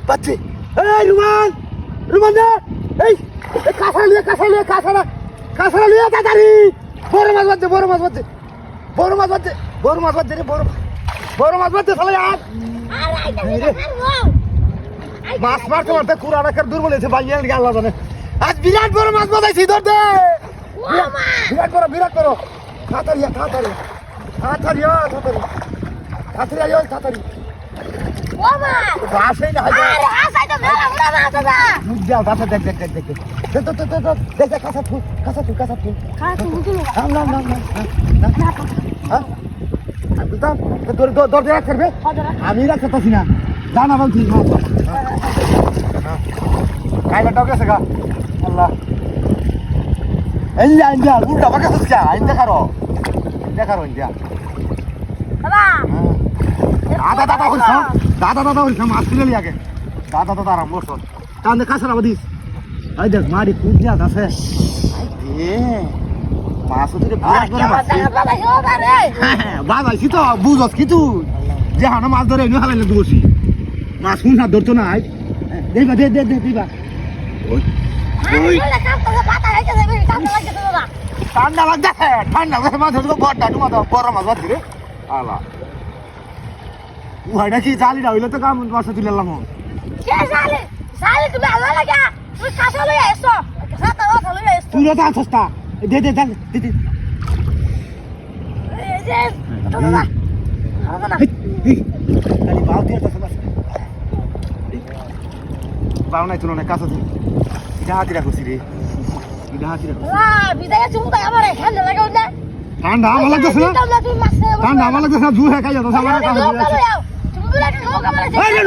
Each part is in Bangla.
বাচ্চি এই রুমান রুমান দে এই কাঁচা লিয়ে তাড়াতাড়ি বড় মাছ বাজছে রে বড় মাছ বাজছে তাহলে আর মাছ মারতে কুড়া রাখার দুর্বল হয়েছে বাইরে আল্লাহ জানে আজ বিরাট বড় মাছ বাজাইছি ধর দে বিরাট বড় তাড়াতাড়ি আসেই না দেখ কাঁচা ফুল দরজা রাখবে আমি রাখতে পারছি না জানা বলছি কাইলাটাও গেছে গা আল্লাহ ইন্ডিয়া উল্টা পাকা সুস্কা দেখারো ইন্ডিয়া দাদা হইছ মাছ তুলে আগে দাদা আরাম বসো তাহলে কাঁচা দিস এই দেখ মারি খুব জাত আছে মাছ বাজাইছি তো বুঝস কি তুই যে হানো মাছ ধরে এনে হারাইলে বসি মাছ শুন হাত ধরতো না দেখবা দিবা ঠান্ডা লাগছে মাছ ধরতো বড় মাছ ধরছি রে আলা ওইটা কি জালিটা হইলে তো কাম মাছ তুলে এলাম তুই তো আনছস তা দে বাউ নাই তুলো না কাছে হাতিরা করছি রে ঠান্ডা আমার লাগতেছে না জু হ্যাঁ খাই যাতো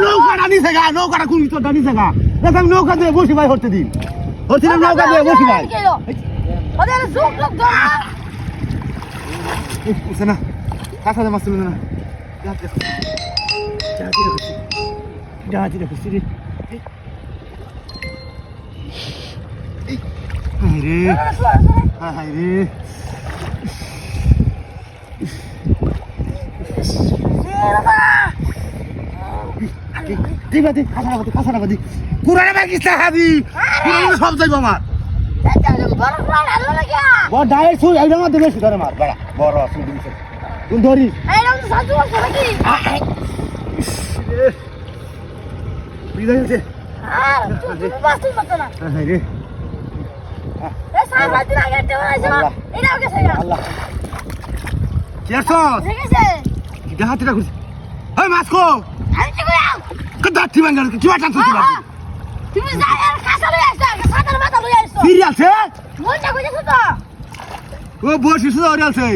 নৌকাটা নিছে গা নৌকাটা কোন তো নিছে গা দেখ নৌকা দিয়ে বসি ভাই হতে দিন নৌকা দিয়ে বসি ভাই না কাঁচা মাছ তুলে না সব যাইব আমার ডাইরেক্ট সুই একদম বেশি ধরে মার বড় সুই দিছে তুই ধরিস বিদায় হচ্ছে হাতিটা ঘুরছে মাছ কো দাঁতি ভাঙ্গার কি টানছ ও বসিস আছে